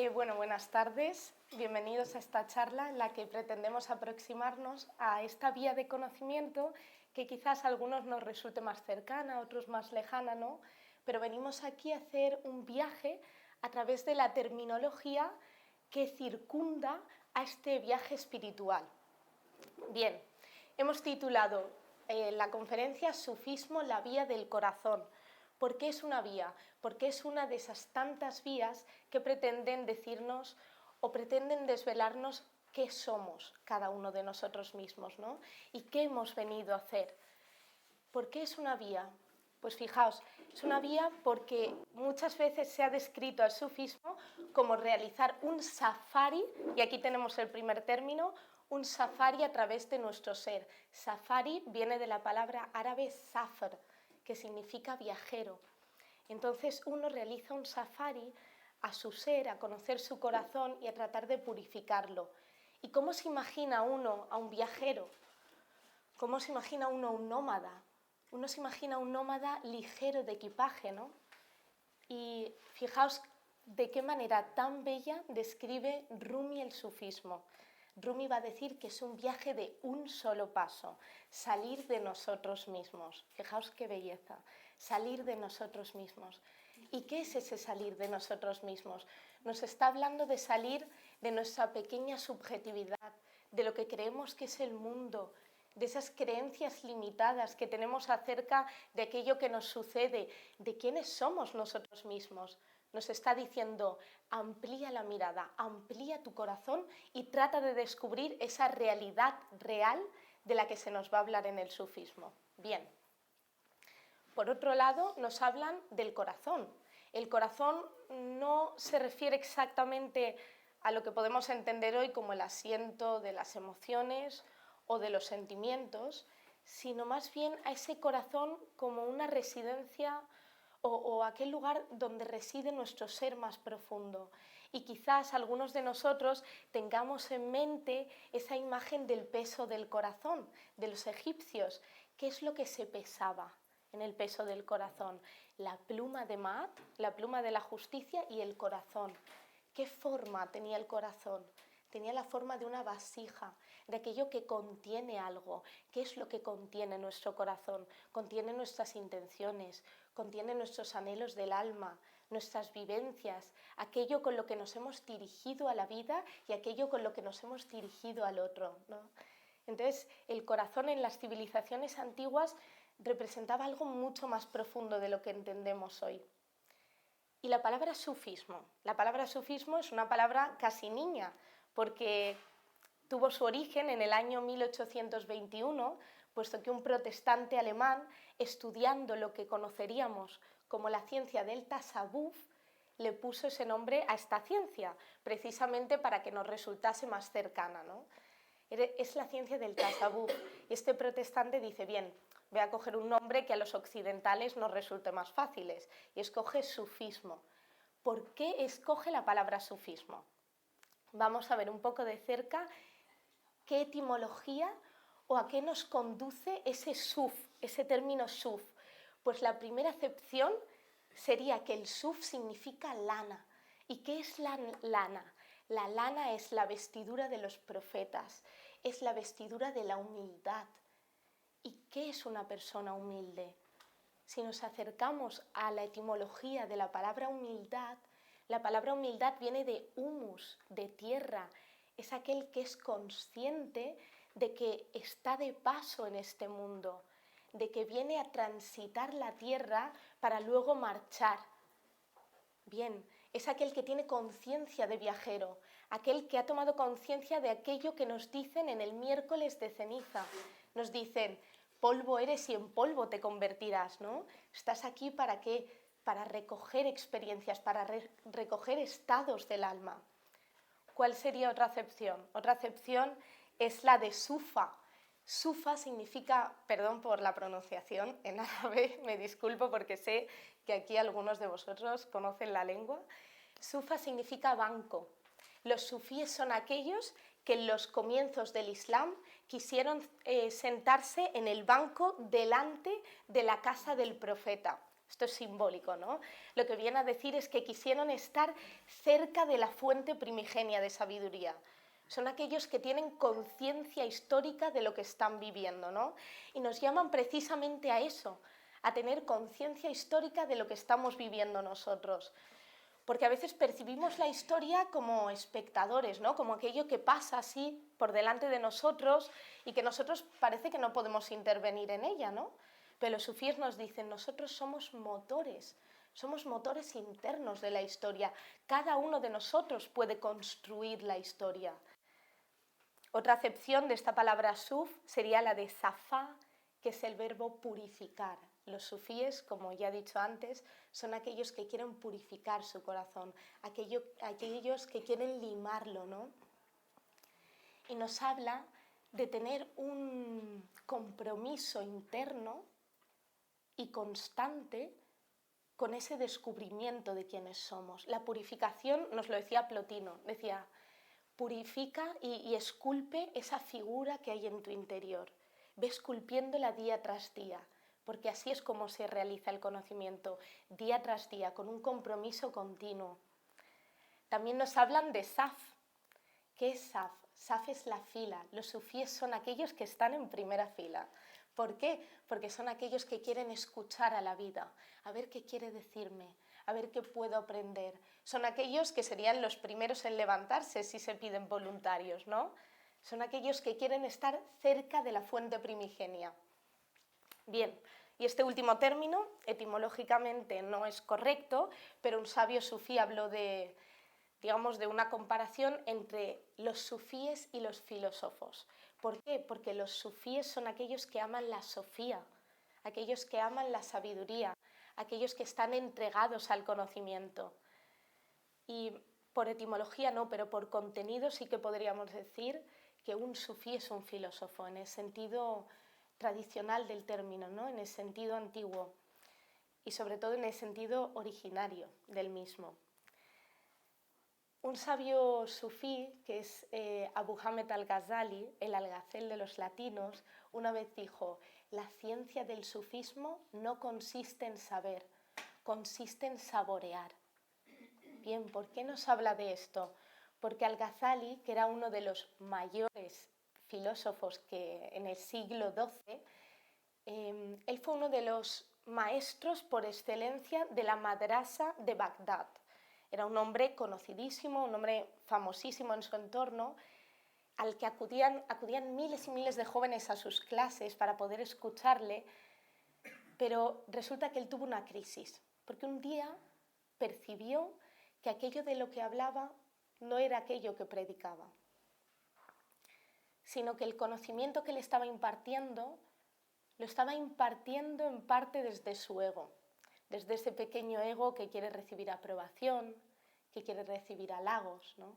Buenas tardes. Bienvenidos a esta charla en la que pretendemos aproximarnos a esta vía de conocimiento que quizás a algunos nos resulte más cercana, a otros más lejana, ¿no? Pero venimos aquí a hacer un viaje a través de la terminología que circunda a este viaje espiritual. Bien, hemos titulado la conferencia Sufismo, la vía del corazón. ¿Por qué es una vía? Porque es una de esas tantas vías que pretenden decirnos o pretenden desvelarnos qué somos cada uno de nosotros mismos, ¿no? Y qué hemos venido a hacer. ¿Por qué es una vía? Pues fijaos, es una vía porque muchas veces se ha descrito al sufismo como realizar un safari, y aquí tenemos el primer término, un safari a través de nuestro ser. Safari viene de la palabra árabe safar, que significa viajero. Entonces uno realiza un safari a su ser, a conocer su corazón y a tratar de purificarlo. ¿Y cómo se imagina uno a un viajero? ¿Cómo se imagina uno a un nómada? Uno se imagina a un nómada ligero de equipaje, ¿no? Y fijaos de qué manera tan bella describe Rumi el sufismo. Rumi va a decir que es un viaje de un solo paso, salir de nosotros mismos. Fijaos qué belleza, salir de nosotros mismos. ¿Y qué es ese salir de nosotros mismos? Nos está hablando de salir de nuestra pequeña subjetividad, de lo que creemos que es el mundo, de esas creencias limitadas que tenemos acerca de aquello que nos sucede, de quiénes somos nosotros mismos. Nos está diciendo, amplía la mirada, amplía tu corazón y trata de descubrir esa realidad real de la que se nos va a hablar en el sufismo. Bien. Por otro lado, nos hablan del corazón. El corazón no se refiere exactamente a lo que podemos entender hoy como el asiento de las emociones o de los sentimientos, sino más bien a ese corazón como una residencia o aquel lugar donde reside nuestro ser más profundo. Y quizás algunos de nosotros tengamos en mente esa imagen del peso del corazón, de los egipcios. ¿Qué es lo que se pesaba en el peso del corazón? La pluma de Maat, la pluma de la justicia, y el corazón. ¿Qué forma tenía el corazón? Tenía la forma de una vasija, de aquello que contiene algo. ¿Qué es lo que contiene nuestro corazón? Contiene nuestras intenciones, contiene nuestros anhelos del alma, nuestras vivencias, aquello con lo que nos hemos dirigido a la vida y aquello con lo que nos hemos dirigido al otro, ¿no? Entonces, el corazón en las civilizaciones antiguas representaba algo mucho más profundo de lo que entendemos hoy. Y la palabra sufismo. La palabra sufismo es una palabra casi niña, porque tuvo su origen en el año 1821, puesto que un protestante alemán, estudiando lo que conoceríamos como la ciencia del tasawuf, le puso ese nombre a esta ciencia, precisamente para que nos resultase más cercana, ¿no? Es la ciencia del tasawuf. Este protestante dice, bien, voy a coger un nombre que a los occidentales nos resulte más fáciles, y escoge sufismo. ¿Por qué escoge la palabra sufismo? Vamos a ver un poco de cerca qué etimología o a qué nos conduce ese suf, ese término suf. Pues la primera acepción sería que el suf significa lana. ¿Y qué es la lana? La lana es la vestidura de los profetas, es la vestidura de la humildad. ¿Y qué es una persona humilde? Si nos acercamos a la etimología de la palabra humildad viene de humus, de tierra. Es aquel que es consciente de que está de paso en este mundo, de que viene a transitar la tierra para luego marchar. Bien, es aquel que tiene conciencia de viajero, aquel que ha tomado conciencia de aquello que nos dicen en el miércoles de ceniza. Nos dicen, polvo eres y en polvo te convertirás, ¿no? ¿Estás aquí para qué? Para recoger experiencias, para recoger estados del alma. ¿Cuál sería otra acepción? Otra acepción es la de sufa. Sufa significa, perdón por la pronunciación en árabe, me disculpo porque sé que aquí algunos de vosotros conocen la lengua. Sufa significa banco. Los sufíes son aquellos que en los comienzos del Islam quisieron sentarse en el banco delante de la casa del profeta. Esto es simbólico, ¿no? Lo que viene a decir es que quisieron estar cerca de la fuente primigenia de sabiduría. Son aquellos que tienen conciencia histórica de lo que están viviendo, ¿no? Y nos llaman precisamente a eso, a tener conciencia histórica de lo que estamos viviendo nosotros. Porque a veces percibimos la historia como espectadores, ¿no? Como aquello que pasa así por delante de nosotros y que nosotros parece que no podemos intervenir en ella, ¿no? Pero los sufíes nos dicen, nosotros somos motores internos de la historia. Cada uno de nosotros puede construir la historia. Otra acepción de esta palabra suf sería la de zafá, que es el verbo purificar. Los sufíes, como ya he dicho antes, son aquellos que quieren purificar su corazón, aquellos que quieren limarlo, ¿no? Y nos habla de tener un compromiso interno y constante con ese descubrimiento de quiénes somos. La purificación, nos lo decía Plotino, decía, purifica y esculpe esa figura que hay en tu interior. Ve esculpiéndola día tras día, porque así es como se realiza el conocimiento, día tras día, con un compromiso continuo. También nos hablan de Saf. ¿Qué es Saf? Saf es la fila. Los sufíes son aquellos que están en primera fila. ¿Por qué? Porque son aquellos que quieren escuchar a la vida, a ver qué quiere decirme, a ver qué puedo aprender. Son aquellos que serían los primeros en levantarse si se piden voluntarios, ¿no? Son aquellos que quieren estar cerca de la fuente primigenia. Bien, y este último término, etimológicamente no es correcto, pero un sabio sufí habló de, digamos, de una comparación entre los sufíes y los filósofos. ¿Por qué? Porque los sufíes son aquellos que aman la sofía, aquellos que aman la sabiduría, aquellos que están entregados al conocimiento. Y por etimología no, pero por contenido sí que podríamos decir que un sufí es un filósofo, en el sentido tradicional del término, ¿no? En el sentido antiguo y sobre todo en el sentido originario del mismo. Un sabio sufí, que es Abu Hamed al-Ghazali, el algacel de los latinos, una vez dijo, la ciencia del sufismo no consiste en saber, consiste en saborear. Bien, ¿por qué nos habla de esto? Porque al-Ghazali, que era uno de los mayores filósofos que en el siglo XII, él fue uno de los maestros por excelencia de la madrasa de Bagdad. Era un hombre conocidísimo, un hombre famosísimo en su entorno, al que acudían miles y miles de jóvenes a sus clases para poder escucharle, pero resulta que él tuvo una crisis, porque un día percibió que aquello de lo que hablaba no era aquello que predicaba, sino que el conocimiento que le estaba impartiendo lo estaba impartiendo en parte desde su ego, desde ese pequeño ego que quiere recibir aprobación, que quiere recibir halagos, ¿no?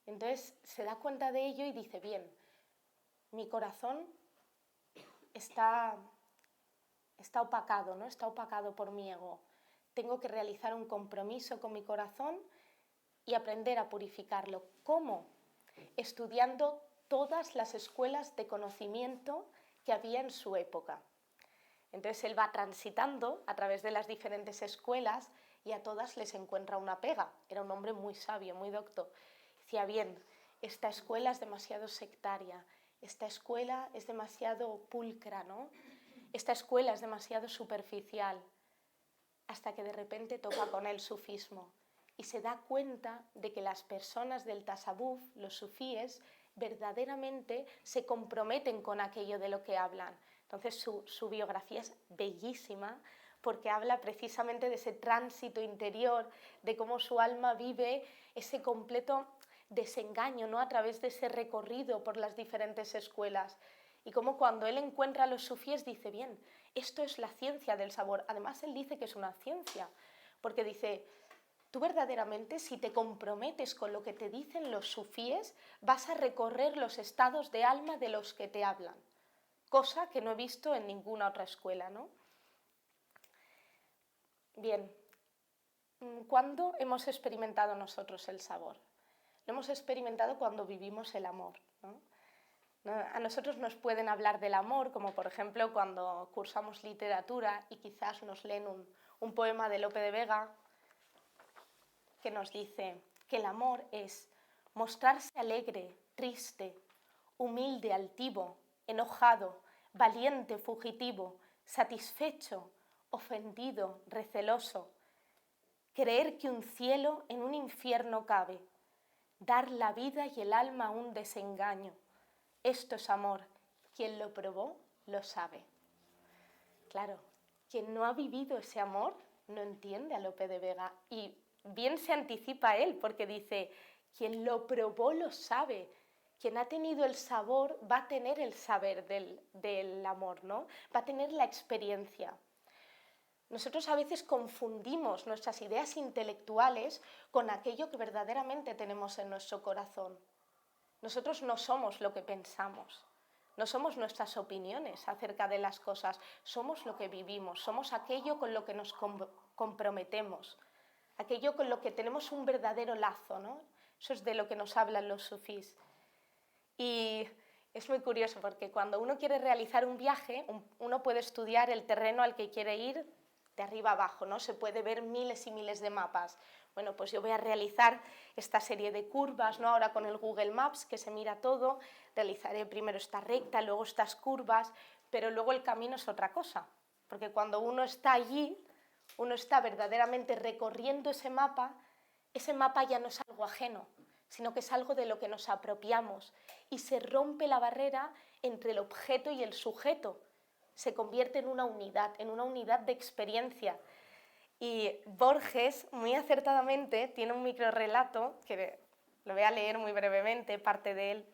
Entonces se da cuenta de ello y dice, bien, mi corazón está opacado, ¿no? Está opacado por mi ego. Tengo que realizar un compromiso con mi corazón y aprender a purificarlo. ¿Cómo? Estudiando todas las escuelas de conocimiento que había en su época. Entonces él va transitando a través de las diferentes escuelas y a todas les encuentra una pega. Era un hombre muy sabio, muy docto. Decía, bien, esta escuela es demasiado sectaria, esta escuela es demasiado pulcra, ¿no? Esta escuela es demasiado superficial. Hasta que de repente toca con el sufismo y se da cuenta de que las personas del tasawuf, los sufíes, verdaderamente se comprometen con aquello de lo que hablan. Entonces su biografía es bellísima porque habla precisamente de ese tránsito interior, de cómo su alma vive ese completo desengaño, ¿no? A través de ese recorrido por las diferentes escuelas. Y cómo cuando él encuentra a los sufíes dice, bien, esto es la ciencia del sabor. Además él dice que es una ciencia, porque dice, tú verdaderamente si te comprometes con lo que te dicen los sufíes, vas a recorrer los estados de alma de los que te hablan, cosa que no he visto en ninguna otra escuela, ¿no? Bien, ¿cuándo hemos experimentado nosotros el sabor? Lo hemos experimentado cuando vivimos el amor, ¿no? ¿no? A nosotros nos pueden hablar del amor, como por ejemplo cuando cursamos literatura y quizás nos leen un poema de Lope de Vega que nos dice que el amor es mostrarse alegre, triste, humilde, altivo, enojado, valiente, fugitivo, satisfecho, ofendido, receloso, creer que un cielo en un infierno cabe, dar la vida y el alma a un desengaño. Esto es amor. Quien lo probó lo sabe. Claro, quien no ha vivido ese amor no entiende a Lope de Vega y bien se anticipa a él porque dice, quien lo probó lo sabe. Quien ha tenido el sabor va a tener el saber del amor, ¿no? Va a tener la experiencia. Nosotros a veces confundimos nuestras ideas intelectuales con aquello que verdaderamente tenemos en nuestro corazón. Nosotros no somos lo que pensamos, no somos nuestras opiniones acerca de las cosas, somos lo que vivimos, somos aquello con lo que nos comprometemos, aquello con lo que tenemos un verdadero lazo, ¿no? Eso es de lo que nos hablan los sufís. Y es muy curioso porque cuando uno quiere realizar un viaje, uno puede estudiar el terreno al que quiere ir de arriba abajo, ¿no? Se puede ver miles y miles de mapas. Bueno, pues yo voy a realizar esta serie de curvas, ¿no? Ahora con el Google Maps, que se mira todo, realizaré primero esta recta, luego estas curvas, pero luego el camino es otra cosa, porque cuando uno está allí, uno está verdaderamente recorriendo ese mapa ya no es algo ajeno, sino que es algo de lo que nos apropiamos y se rompe la barrera entre el objeto y el sujeto. Se convierte en una unidad de experiencia. Y Borges, muy acertadamente, tiene un microrrelato, que lo voy a leer muy brevemente, parte de él,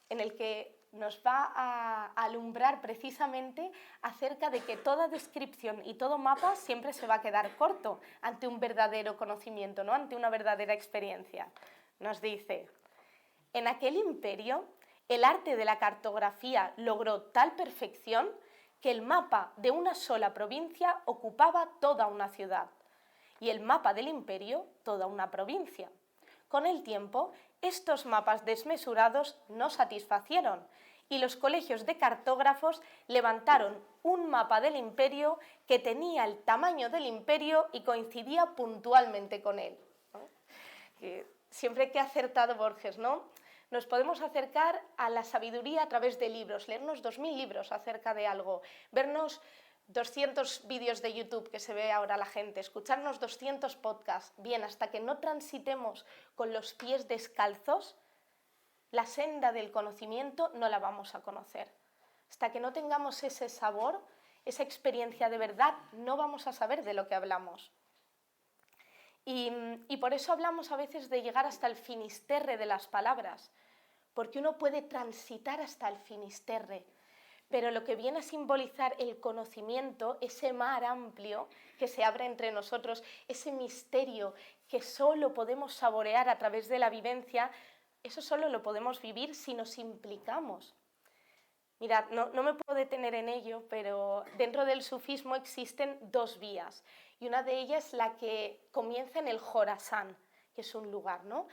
en el que nos va a alumbrar precisamente acerca de que toda descripción y todo mapa siempre se va a quedar corto ante un verdadero conocimiento, ¿no? Ante una verdadera experiencia. Nos dice, en aquel imperio el arte de la cartografía logró tal perfección que el mapa de una sola provincia ocupaba toda una ciudad y el mapa del imperio toda una provincia. Con el tiempo, estos mapas desmesurados no satisfacieron y los colegios de cartógrafos levantaron un mapa del imperio que tenía el tamaño del imperio y coincidía puntualmente con él. Siempre que ha acertado Borges, ¿no? Nos podemos acercar a la sabiduría a través de libros, leernos 2000 libros acerca de algo, vernos 200 vídeos de YouTube que se ve ahora la gente, escucharnos 200 podcasts, bien, hasta que no transitemos con los pies descalzos, la senda del conocimiento no la vamos a conocer. Hasta que no tengamos ese sabor, esa experiencia de verdad, no vamos a saber de lo que hablamos. Y por eso hablamos a veces de llegar hasta el finisterre de las palabras, porque uno puede transitar hasta el finisterre, pero lo que viene a simbolizar el conocimiento, ese mar amplio que se abre entre nosotros, ese misterio que solo podemos saborear a través de la vivencia, eso solo lo podemos vivir si nos implicamos. Mirad, no me puedo detener en ello, pero dentro del sufismo existen dos vías, y una de ellas es la que comienza en el Jorasán, que es un lugar, ¿no?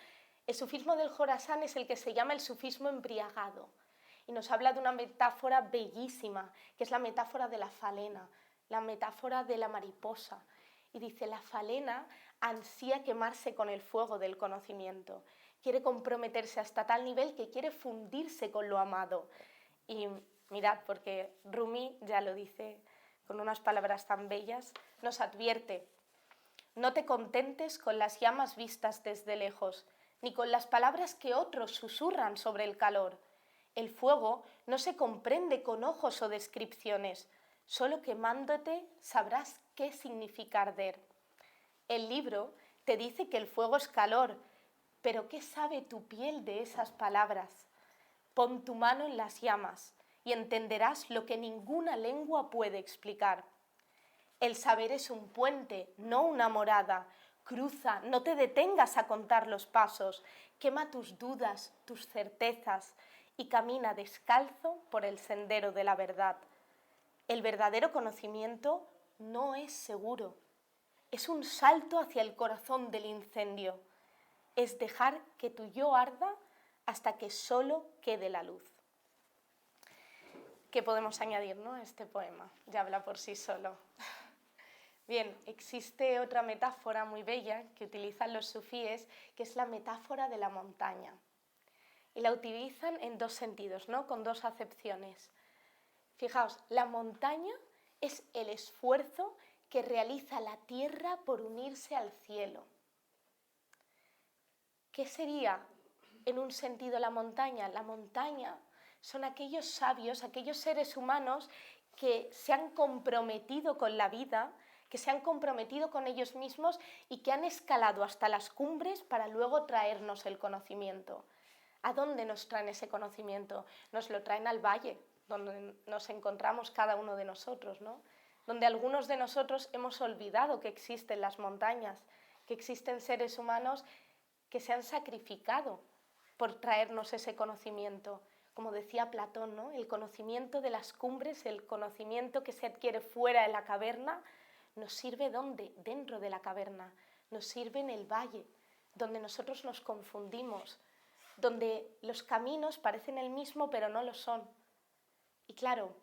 El sufismo del Jorasán es el que se llama el sufismo embriagado, y nos habla de una metáfora bellísima, que es la metáfora de la falena, la metáfora de la mariposa. Y dice, la falena ansía quemarse con el fuego del conocimiento, quiere comprometerse hasta tal nivel que quiere fundirse con lo amado. Y mirad, porque Rumi ya lo dice con unas palabras tan bellas, nos advierte, no te contentes con las llamas vistas desde lejos, ni con las palabras que otros susurran sobre el calor. El fuego no se comprende con ojos o descripciones, solo quemándote sabrás qué significa arder. El libro te dice que el fuego es calor, pero ¿qué sabe tu piel de esas palabras? Pon tu mano en las llamas y entenderás lo que ninguna lengua puede explicar. El saber es un puente, no una morada. Cruza, no te detengas a contar los pasos. Quema tus dudas, tus certezas y camina descalzo por el sendero de la verdad. El verdadero conocimiento no es seguro. Es un salto hacia el corazón del incendio. Es dejar que tu yo arda hasta que solo quede la luz. ¿Qué podemos añadir, ¿no?, a este poema? Ya habla por sí solo. Bien, existe otra metáfora muy bella que utilizan los sufíes, que es la metáfora de la montaña. Y la utilizan en dos sentidos, ¿no?, con dos acepciones. Fijaos, la montaña es el esfuerzo que realiza la tierra por unirse al cielo. ¿Qué sería en un sentido la montaña? La montaña son aquellos sabios, aquellos seres humanos que se han comprometido con la vida, que se han comprometido con ellos mismos y que han escalado hasta las cumbres para luego traernos el conocimiento. ¿A dónde nos traen ese conocimiento? Nos lo traen al valle, donde nos encontramos cada uno de nosotros, ¿no? Donde algunos de nosotros hemos olvidado que existen las montañas, que existen seres humanos que se han sacrificado por traernos ese conocimiento. Como decía Platón, ¿no?, el conocimiento de las cumbres, el conocimiento que se adquiere fuera de la caverna, nos sirve ¿dónde? Dentro de la caverna, nos sirve en el valle, donde nosotros nos confundimos, donde los caminos parecen el mismo pero no lo son. Y claro,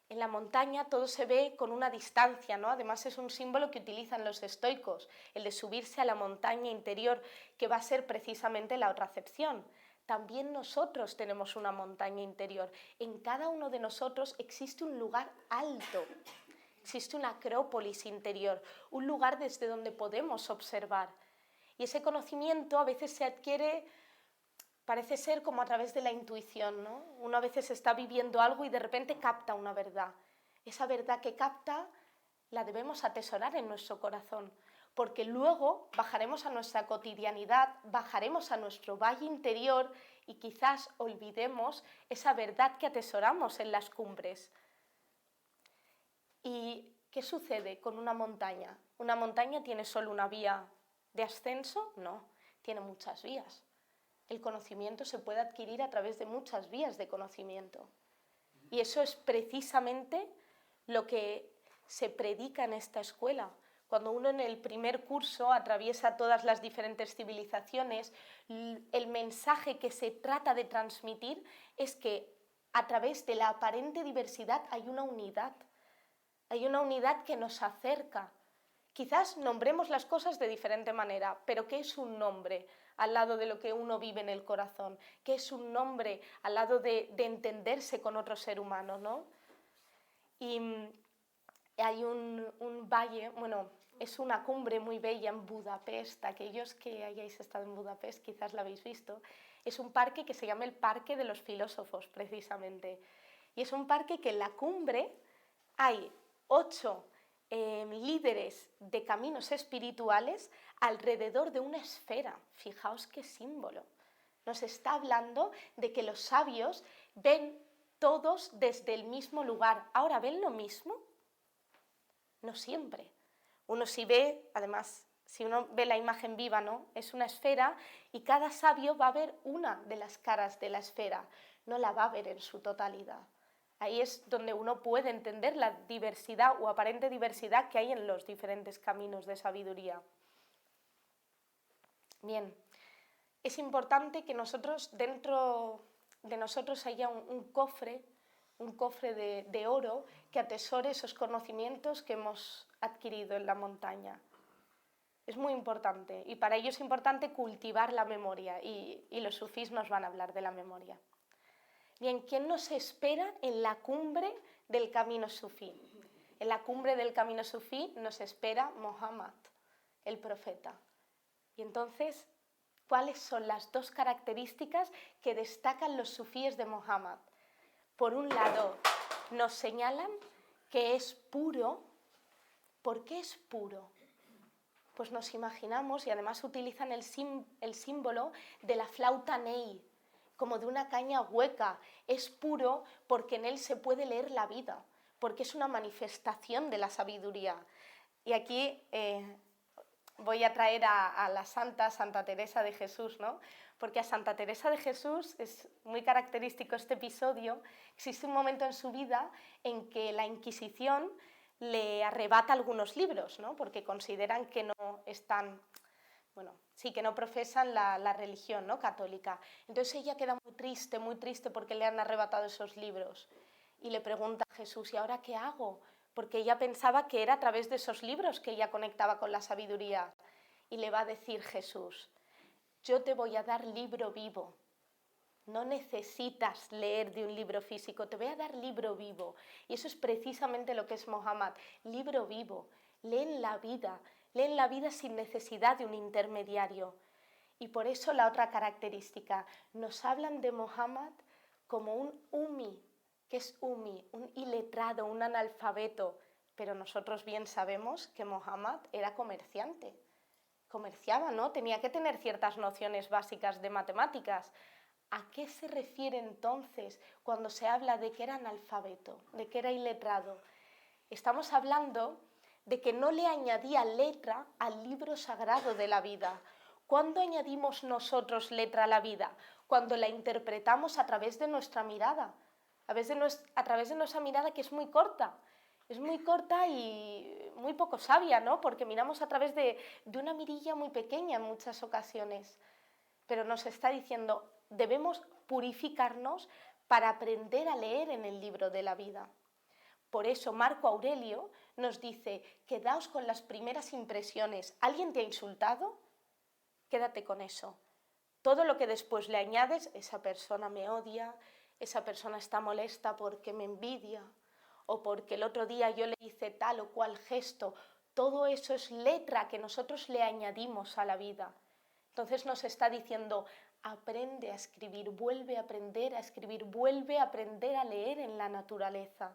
en la montaña todo se ve con una distancia, ¿no? Además es un símbolo que utilizan los estoicos, el de subirse a la montaña interior, que va a ser precisamente la otra acepción. También nosotros tenemos una montaña interior. En cada uno de nosotros existe un lugar alto, existe una acrópolis interior, un lugar desde donde podemos observar. Y ese conocimiento a veces se adquiere, parece ser como a través de la intuición, ¿no? Uno a veces está viviendo algo y de repente capta una verdad. Esa verdad que capta la debemos atesorar en nuestro corazón, porque luego bajaremos a nuestra cotidianidad, bajaremos a nuestro valle interior y quizás olvidemos esa verdad que atesoramos en las cumbres. ¿Y qué sucede con una montaña? ¿Una montaña tiene solo una vía de ascenso? No, tiene muchas vías. El conocimiento se puede adquirir a través de muchas vías de conocimiento. Y eso es precisamente lo que se predica en esta escuela. Cuando uno en el primer curso atraviesa todas las diferentes civilizaciones, el mensaje que se trata de transmitir es que a través de la aparente diversidad hay una unidad. Hay una unidad que nos acerca. Quizás nombremos las cosas de diferente manera, pero ¿qué es un nombre al lado de lo que uno vive en el corazón? ¿Qué es un nombre al lado de entenderse con otro ser humano, ¿no? Y hay un valle, bueno, es una cumbre muy bella en Budapest. Aquellos que hayáis estado en Budapest quizás la habéis visto. Es un parque que se llama el Parque de los Filósofos, precisamente. Y es un parque que en la cumbre hay 8 líderes de caminos espirituales alrededor de una esfera. Fijaos qué símbolo. Nos está hablando de que los sabios ven todos desde el mismo lugar. Ahora, ¿ven lo mismo? No siempre. Uno sí ve, además, si uno ve la imagen viva, ¿no?, es una esfera y cada sabio va a ver una de las caras de la esfera, no la va a ver en su totalidad. Ahí es donde uno puede entender la diversidad o aparente diversidad que hay en los diferentes caminos de sabiduría. Bien, es importante que dentro de nosotros haya un cofre de oro que atesore esos conocimientos que hemos adquirido en la montaña. Es muy importante y para ello es importante cultivar la memoria y los sufís nos van a hablar de la memoria. Bien, ¿quién nos espera en la cumbre del camino sufí? En la cumbre del camino sufí nos espera Mohammed, el profeta. Y entonces, ¿cuáles son las dos características que destacan los sufíes de Mohammed? Por un lado, nos señalan que es puro. ¿Por qué es puro? Pues nos imaginamos, y además utilizan el símbolo de la flauta ney, como de una caña hueca. Es puro porque en él se puede leer la vida, porque es una manifestación de la sabiduría. Y aquí voy a traer a la Santa Teresa de Jesús, ¿no? Porque a Santa Teresa de Jesús es muy característico este episodio. Existe un momento en su vida en que la Inquisición le arrebata algunos libros, ¿no?, porque consideran que no están, bueno, sí, que no profesan la religión, ¿no?, católica. Entonces ella queda muy triste porque le han arrebatado esos libros. y le pregunta a Jesús, ¿y ahora qué hago? Porque ella pensaba que era a través de esos libros que ella conectaba con la sabiduría. Y le va a decir Jesús, yo te voy a dar libro vivo. No necesitas leer de un libro físico, te voy a dar libro vivo. Y eso es precisamente lo que es Mohammed, libro vivo. Leen la vida sin necesidad de un intermediario. Y por eso la otra característica, nos hablan de Mohammed como un ummi. ¿Qué es ummi? Un iletrado, un analfabeto. Pero nosotros bien sabemos que Mohammed era comerciante. Comerciaba, ¿no? Tenía que tener ciertas nociones básicas de matemáticas. ¿A qué se refiere entonces cuando se habla de que era analfabeto, de que era iletrado? Estamos hablando de que no le añadía letra al libro sagrado de la vida. ¿Cuándo añadimos nosotros letra a la vida? Cuando la interpretamos a través de nuestra mirada, a través de nuestra mirada, que es muy corta. Es muy corta y muy poco sabia, ¿no? Porque miramos a través de una mirilla muy pequeña en muchas ocasiones. Pero nos está diciendo, debemos purificarnos para aprender a leer en el libro de la vida. Por eso Marco Aurelio nos dice, quedaos con las primeras impresiones. ¿Alguien te ha insultado? Quédate con eso. Todo lo que después le añades, esa persona me odia, esa persona está molesta porque me envidia, o porque el otro día yo le hice tal o cual gesto, todo eso es letra que nosotros le añadimos a la vida. Entonces nos está diciendo, aprende a escribir, vuelve a aprender a escribir, vuelve a aprender a leer en la naturaleza.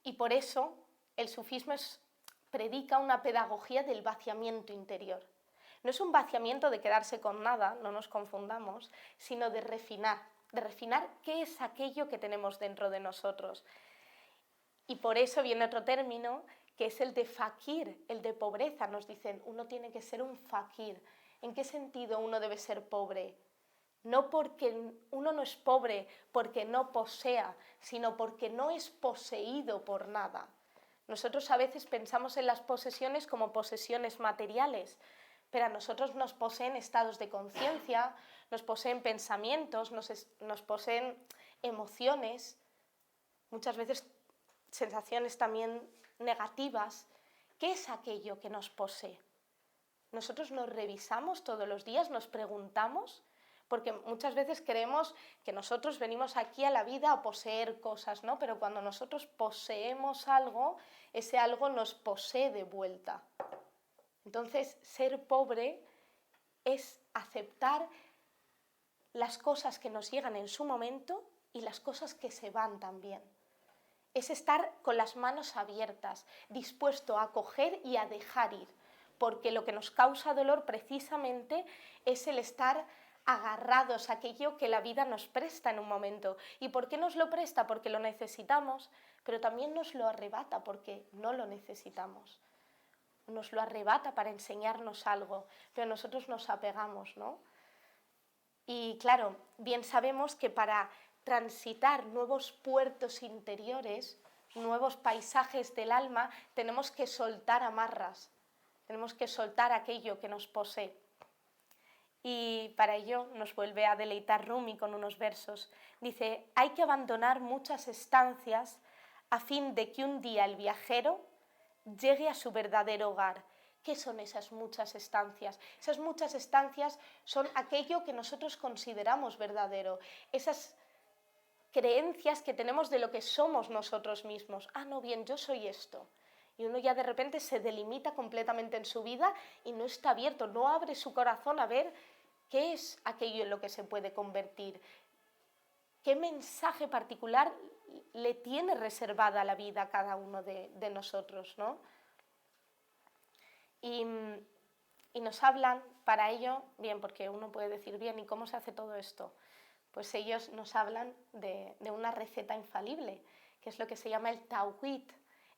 Y por eso el sufismo predica una pedagogía del vaciamiento interior. No es un vaciamiento de quedarse con nada, no nos confundamos, sino de refinar qué es aquello que tenemos dentro de nosotros. Y por eso viene otro término que es el de fakir, el de pobreza. Nos dicen, uno tiene que ser un fakir. ¿En qué sentido uno debe ser pobre? No porque uno no es pobre porque no posea, sino porque no es poseído por nada. Nosotros a veces pensamos en las posesiones como posesiones materiales, pero a nosotros nos poseen estados de conciencia, nos poseen pensamientos, nos poseen emociones, muchas veces sensaciones también negativas. ¿Qué es aquello que nos posee? Nosotros nos revisamos todos los días, nos preguntamos, porque muchas veces creemos que nosotros venimos aquí a la vida a poseer cosas, ¿no? Pero cuando nosotros poseemos algo, ese algo nos posee de vuelta. Entonces, ser pobre es aceptar las cosas que nos llegan en su momento y las cosas que se van también. Es estar con las manos abiertas, dispuesto a acoger y a dejar ir, porque lo que nos causa dolor precisamente es el estar agarrados a aquello que la vida nos presta en un momento. ¿Y por qué nos lo presta? Porque lo necesitamos, pero también nos lo arrebata porque no lo necesitamos. Nos lo arrebata para enseñarnos algo, pero nosotros nos apegamos, ¿no? Y claro, bien sabemos que para transitar nuevos puertos interiores, nuevos paisajes del alma, tenemos que soltar amarras, tenemos que soltar aquello que nos posee. Y para ello nos vuelve a deleitar Rumi con unos versos. Dice, hay que abandonar muchas estancias a fin de que un día el viajero llegue a su verdadero hogar. ¿Qué son esas muchas estancias? Esas muchas estancias son aquello que nosotros consideramos verdadero, esas creencias que tenemos de lo que somos nosotros mismos. Ah, no, bien, yo soy esto. Y uno ya de repente se delimita completamente en su vida y no está abierto, no abre su corazón a ver qué es aquello en lo que se puede convertir. ¿Qué mensaje particular le tiene reservada la vida a cada uno de nosotros, ¿no? Y nos hablan para ello, bien, porque uno puede decir, bien, ¿y cómo se hace todo esto? Pues ellos nos hablan de una receta infalible, que es lo que se llama el tawhid,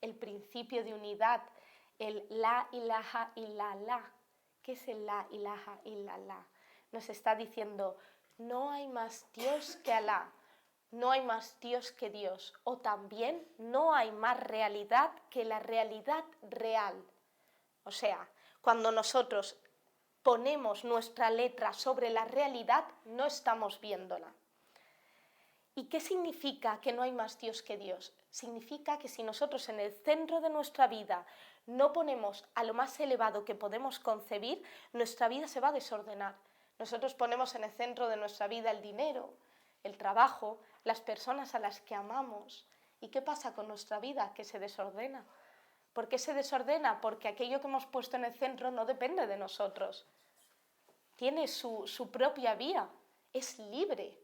el principio de unidad, el la ilaha illallah. ¿Qué es el la ilaha illallah? Nos está diciendo, no hay más Dios que Alá, no hay más Dios que Dios, o también no hay más realidad que la realidad real. O sea, cuando nosotros ponemos nuestra letra sobre la realidad, no estamos viéndola. ¿Y qué significa que no hay más Dios que Dios? Significa que si nosotros en el centro de nuestra vida no ponemos a lo más elevado que podemos concebir, nuestra vida se va a desordenar. Nosotros ponemos en el centro de nuestra vida el dinero, el trabajo, las personas a las que amamos. ¿Y qué pasa con nuestra vida? Que se desordena. ¿Por qué se desordena? Porque aquello que hemos puesto en el centro no depende de nosotros. Tiene su propia vía, es libre.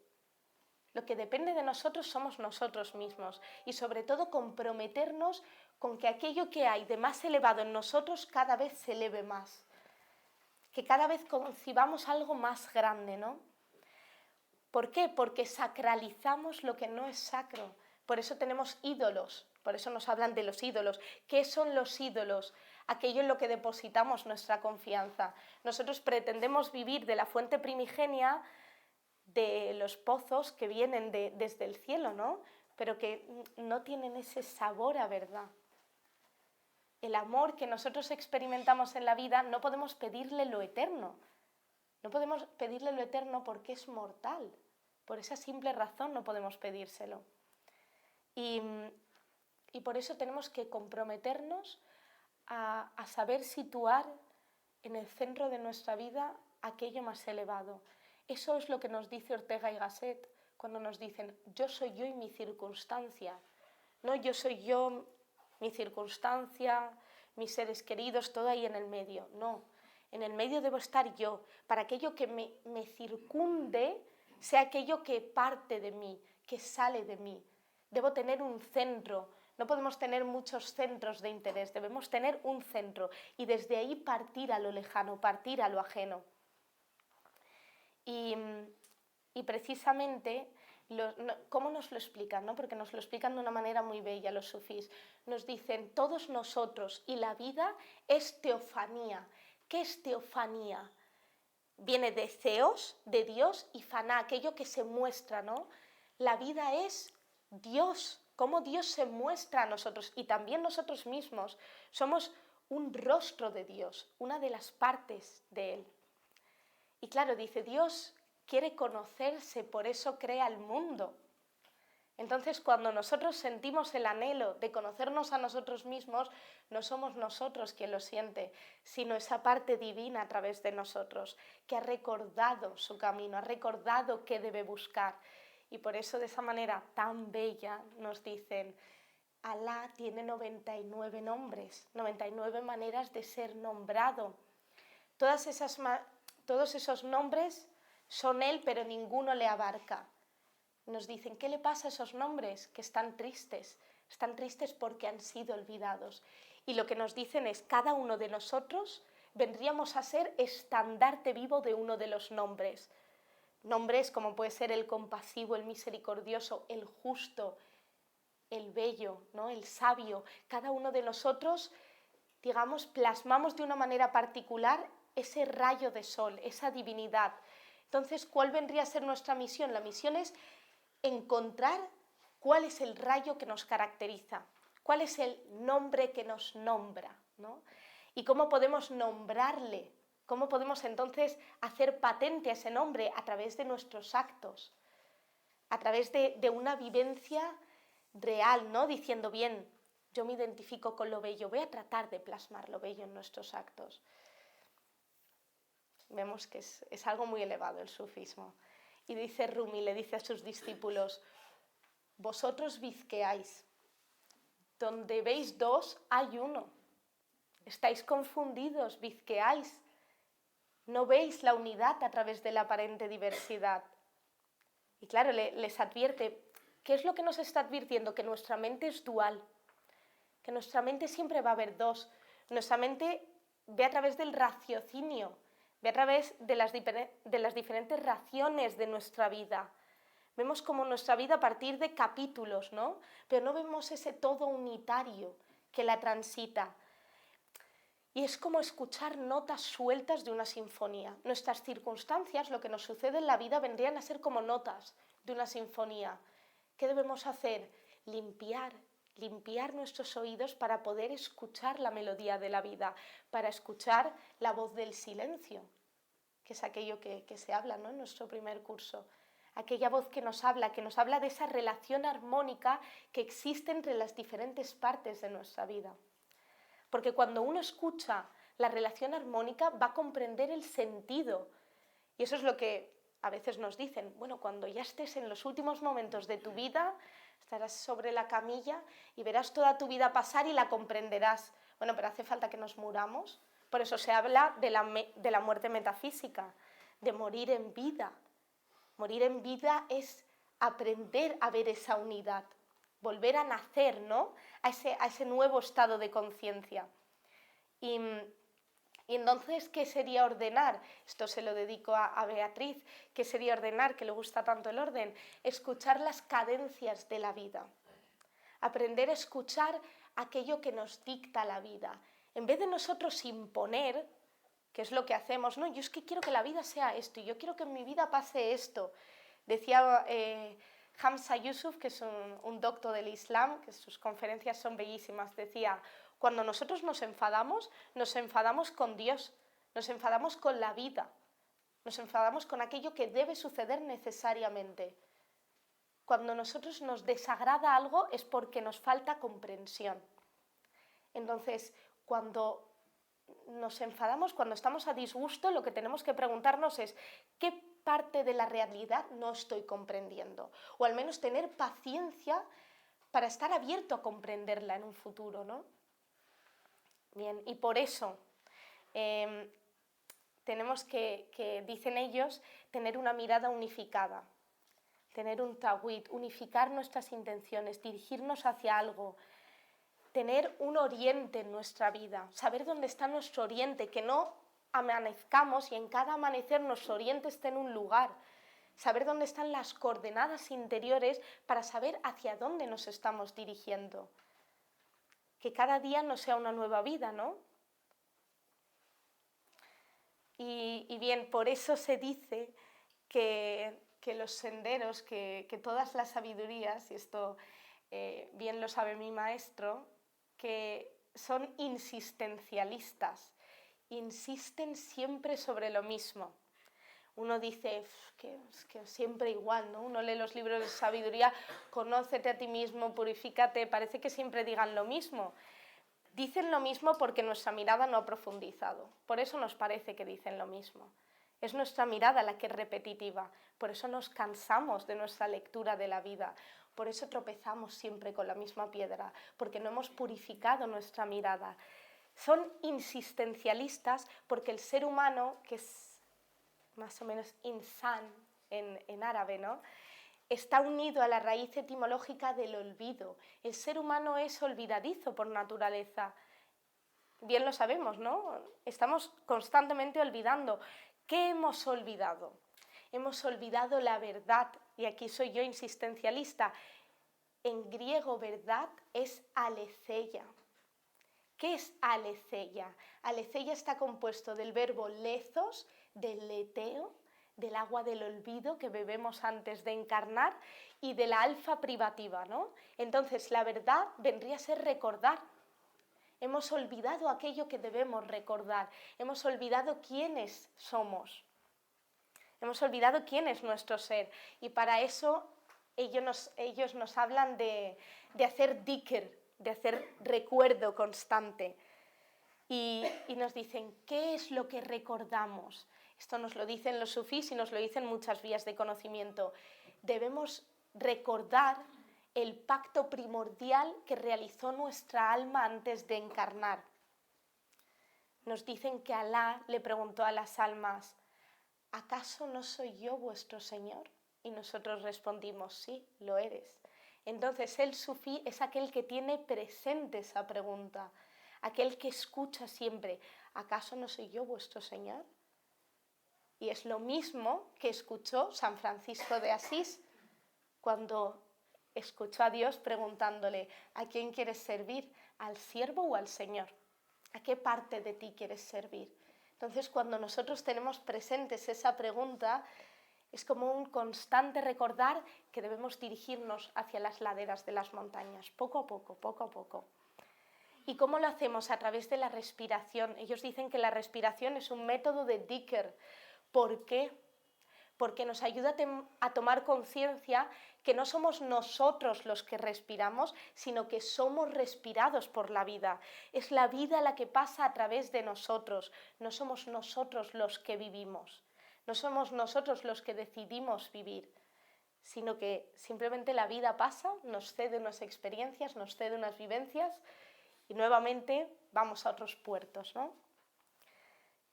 Lo que depende de nosotros somos nosotros mismos y sobre todo comprometernos con que aquello que hay de más elevado en nosotros cada vez se eleve más. Que cada vez concibamos algo más grande, ¿no? ¿Por qué? Porque sacralizamos lo que no es sacro. Por eso tenemos ídolos, por eso nos hablan de los ídolos. ¿Qué son los ídolos? Aquello en lo que depositamos nuestra confianza. Nosotros pretendemos vivir de la fuente primigenia, de los pozos que vienen desde el cielo, ¿no? Pero que no tienen ese sabor a verdad. El amor que nosotros experimentamos en la vida no podemos pedirle lo eterno. No podemos pedirle lo eterno porque es mortal. Por esa simple razón no podemos pedírselo. Y por eso tenemos que comprometernos a saber situar en el centro de nuestra vida aquello más elevado. Eso es lo que nos dice Ortega y Gasset cuando nos dicen yo soy yo y mi circunstancia. No yo soy yo, mi circunstancia, mis seres queridos, todo ahí en el medio. No, en el medio debo estar yo, para aquello que me circunde sea aquello que parte de mí, que sale de mí. Debo tener un centro. No podemos tener muchos centros de interés, debemos tener un centro y desde ahí partir a lo lejano, partir a lo ajeno. Y precisamente, ¿cómo nos lo explican? ¿No? Porque nos lo explican de una manera muy bella los sufís. Nos dicen, todos nosotros y la vida es teofanía. ¿Qué es teofanía? Viene de theos, de Dios, y faná, aquello que se muestra, ¿no? La vida es Dios, cómo Dios se muestra a nosotros y también nosotros mismos. Somos un rostro de Dios, una de las partes de Él. Y claro, dice, Dios quiere conocerse, por eso crea el mundo. Entonces, cuando nosotros sentimos el anhelo de conocernos a nosotros mismos, no somos nosotros quien lo siente, sino esa parte divina a través de nosotros, que ha recordado su camino, ha recordado qué debe buscar. Y por eso, de esa manera tan bella, nos dicen, Alá tiene 99 nombres, 99 maneras de ser nombrado. Todos esos nombres son Él, pero ninguno le abarca. Nos dicen, ¿qué le pasa a esos nombres? Que están tristes porque han sido olvidados. Y lo que nos dicen es, cada uno de nosotros vendríamos a ser estandarte vivo de uno de los nombres. Nombres como puede ser el compasivo, el misericordioso, el justo, el bello, ¿no? El sabio. Cada uno de nosotros, digamos, plasmamos de una manera particular ese rayo de sol, esa divinidad. Entonces, ¿cuál vendría a ser nuestra misión? La misión es encontrar cuál es el rayo que nos caracteriza, cuál es el nombre que nos nombra, ¿no? Y cómo podemos nombrarle, cómo podemos entonces hacer patente a ese nombre a través de nuestros actos, a través de una vivencia real, ¿no? Diciendo, bien, yo me identifico con lo bello, voy a tratar de plasmar lo bello en nuestros actos. Vemos que es algo muy elevado el sufismo. Y dice Rumi, le dice a sus discípulos, vosotros bizqueáis, donde veis dos hay uno, estáis confundidos, bizqueáis, no veis la unidad a través de la aparente diversidad. Y claro, les advierte, ¿qué es lo que nos está advirtiendo? Que nuestra mente es dual, que nuestra mente siempre va a haber dos, nuestra mente ve a través del raciocinio, ve a través de las diferentes raciones de nuestra vida. Vemos como nuestra vida a partir de capítulos, ¿no? Pero no vemos ese todo unitario que la transita. Y es como escuchar notas sueltas de una sinfonía. Nuestras circunstancias, lo que nos sucede en la vida, vendrían a ser como notas de una sinfonía. ¿Qué debemos hacer? Limpiar nuestros oídos para poder escuchar la melodía de la vida, para escuchar la voz del silencio, que es aquello que se habla, ¿no? En nuestro primer curso. aquella voz que nos habla de esa relación armónica que existe entre las diferentes partes de nuestra vida. Porque cuando uno escucha la relación armónica va a comprender el sentido. Y eso es lo que a veces nos dicen, bueno, cuando ya estés en los últimos momentos de tu vida, estarás sobre la camilla y verás toda tu vida pasar y la comprenderás. Bueno, pero hace falta que nos muramos. Por eso se habla de la muerte metafísica, de morir en vida. Morir en vida es aprender a ver esa unidad, volver a nacer, ¿no? a ese nuevo estado de conciencia. Y entonces, ¿qué sería ordenar? Esto se lo dedico a Beatriz. ¿Qué sería ordenar? Que le gusta tanto el orden. Escuchar las cadencias de la vida. Aprender a escuchar aquello que nos dicta la vida. En vez de nosotros imponer, que es lo que hacemos, no, yo es que quiero que la vida sea esto, y yo quiero que en mi vida pase esto. Decía Hamza Yusuf, que es un doctor del Islam, que sus conferencias son bellísimas, decía, cuando nosotros nos enfadamos con Dios, nos enfadamos con la vida, nos enfadamos con aquello que debe suceder necesariamente. Cuando a nosotros nos desagrada algo es porque nos falta comprensión. Entonces, cuando nos enfadamos, cuando estamos a disgusto, lo que tenemos que preguntarnos es ¿qué parte de la realidad no estoy comprendiendo? O al menos tener paciencia para estar abierto a comprenderla en un futuro, ¿no? Bien, y por eso tenemos que, dicen ellos, tener una mirada unificada, tener un tawhid, unificar nuestras intenciones, dirigirnos hacia algo, tener un oriente en nuestra vida, saber dónde está nuestro oriente, que no amanezcamos y en cada amanecer nuestro oriente esté en un lugar, saber dónde están las coordenadas interiores para saber hacia dónde nos estamos dirigiendo. Que cada día no sea una nueva vida, ¿no? Y bien, por eso se dice que los senderos, que todas las sabidurías, y esto bien lo sabe mi maestro, que son insistencialistas, insisten siempre sobre lo mismo. Uno dice es que siempre igual, ¿no? Uno lee los libros de sabiduría, conócete a ti mismo, purifícate, parece que siempre digan lo mismo. Dicen lo mismo porque nuestra mirada no ha profundizado, por eso nos parece que dicen lo mismo. Es nuestra mirada la que es repetitiva, por eso nos cansamos de nuestra lectura de la vida, por eso tropezamos siempre con la misma piedra, porque no hemos purificado nuestra mirada. Son insistencialistas porque el ser humano, que es más o menos insan en árabe, ¿no?, está unido a la raíz etimológica del olvido. El ser humano es olvidadizo por naturaleza. Bien lo sabemos, ¿no? Estamos constantemente olvidando. ¿Qué hemos olvidado? Hemos olvidado la verdad, y aquí soy yo insistencialista. En griego, verdad es aletheia. ¿Qué es aletheia? Aletheia está compuesto del verbo lethos, del leteo, del agua del olvido que bebemos antes de encarnar y de la alfa privativa, ¿no? Entonces, la verdad vendría a ser recordar. Hemos olvidado aquello que debemos recordar. Hemos olvidado quiénes somos. Hemos olvidado quién es nuestro ser. Y para eso ellos nos hablan de hacer dhikr, de hacer recuerdo constante. Y nos dicen, ¿qué es lo que recordamos? Esto nos lo dicen los sufís y nos lo dicen muchas vías de conocimiento. Debemos recordar el pacto primordial que realizó nuestra alma antes de encarnar. Nos dicen que Alá le preguntó a las almas, ¿acaso no soy yo vuestro Señor? Y nosotros respondimos, sí, lo eres. Entonces el sufí es aquel que tiene presente esa pregunta, aquel que escucha siempre, ¿acaso no soy yo vuestro Señor? Y es lo mismo que escuchó San Francisco de Asís cuando escuchó a Dios preguntándole, ¿a quién quieres servir? ¿Al siervo o al Señor? ¿A qué parte de ti quieres servir? Entonces, cuando nosotros tenemos presentes esa pregunta, es como un constante recordar que debemos dirigirnos hacia las laderas de las montañas, poco a poco, poco a poco. ¿Y cómo lo hacemos? A través de la respiración. Ellos dicen que la respiración es un método de dhikr. ¿Por qué? porque nos ayuda a tomar conciencia que no somos nosotros los que respiramos, sino que somos respirados por la vida. Es la vida la que pasa a través de nosotros, no somos nosotros los que vivimos, no somos nosotros los que decidimos vivir, sino que simplemente la vida pasa, nos cede unas experiencias, nos cede unas vivencias y nuevamente vamos a otros puertos, ¿no?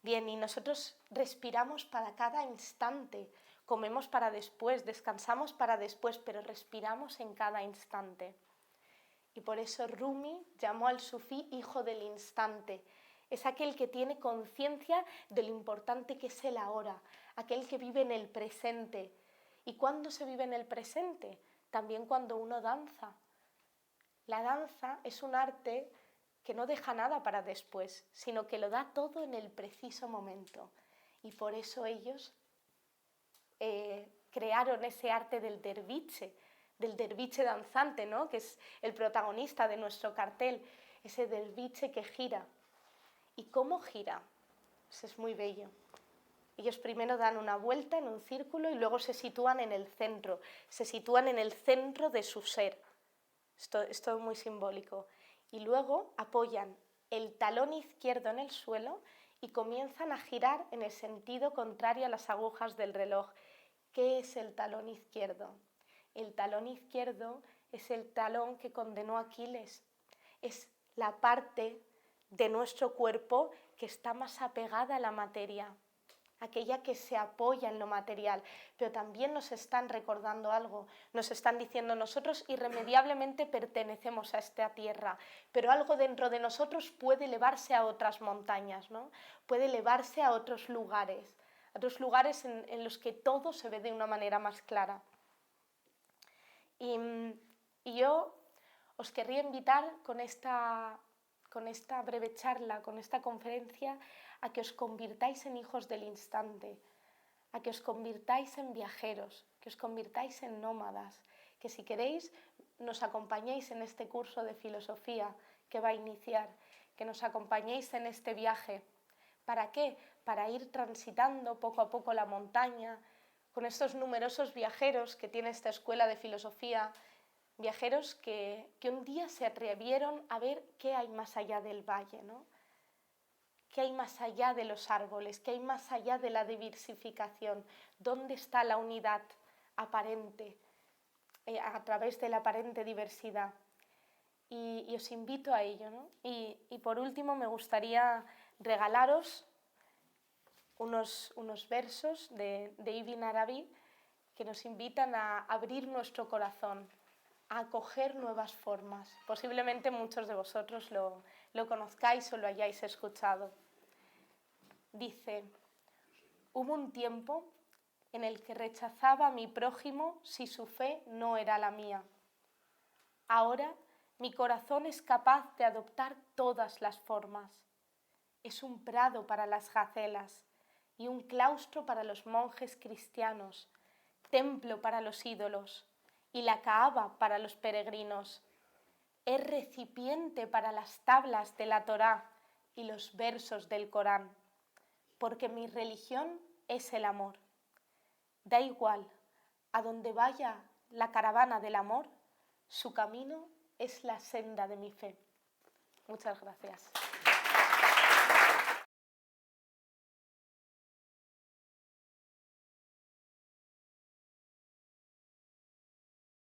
Bien, y nosotros respiramos para cada instante, comemos para después, descansamos para después, pero respiramos en cada instante. Y por eso Rumi llamó al sufí hijo del instante. Es aquel que tiene conciencia de lo importante que es el ahora, aquel que vive en el presente. ¿Y cuándo se vive en el presente? También cuando uno danza. La danza es un arte que no deja nada para después, sino que lo da todo en el preciso momento. Y por eso ellos crearon ese arte del derviche danzante, ¿no? Que es el protagonista de nuestro cartel, ese derviche que gira. ¿Y cómo gira? Pues es muy bello. Ellos primero dan una vuelta en un círculo y luego se sitúan en el centro, de su ser. Esto es todo muy simbólico. Y luego apoyan el talón izquierdo en el suelo y comienzan a girar en el sentido contrario a las agujas del reloj. ¿Qué es el talón izquierdo? El talón izquierdo es el talón que condenó a Aquiles. Es la parte de nuestro cuerpo que está más apegada a la materia, aquella que se apoya en lo material, pero también nos están recordando algo, nos están diciendo nosotros irremediablemente pertenecemos a esta tierra, pero algo dentro de nosotros puede elevarse a otras montañas, ¿no? Puede elevarse a otros lugares en los que todo se ve de una manera más clara. Y yo os querría invitar con esta breve charla, con esta conferencia, a que os convirtáis en hijos del instante, a que os convirtáis en viajeros, que os convirtáis en nómadas, que si queréis nos acompañéis en este curso de filosofía que va a iniciar, que nos acompañéis en este viaje. ¿Para qué? Para ir transitando poco a poco la montaña, con estos numerosos viajeros que tiene esta escuela de filosofía, viajeros que un día se atrevieron a ver qué hay más allá del valle, ¿no? ¿Qué hay más allá de los árboles? ¿Qué hay más allá de la diversificación? ¿Dónde está la unidad aparente a través de la aparente diversidad? Y os invito a ello, ¿no? Y por último me gustaría regalaros unos versos de Ibn Arabi que nos invitan a abrir nuestro corazón, a acoger nuevas formas. Posiblemente muchos de vosotros lo conozcáis o lo hayáis escuchado. Dice: hubo un tiempo en el que rechazaba a mi prójimo si su fe no era la mía. Ahora mi corazón es capaz de adoptar todas las formas. Es un prado para las gacelas y un claustro para los monjes cristianos, templo para los ídolos y la Kaaba para los peregrinos. Es recipiente para las tablas de la Torá y los versos del Corán, porque mi religión es el amor. Da igual, a donde vaya la caravana del amor, su camino es la senda de mi fe. Muchas gracias.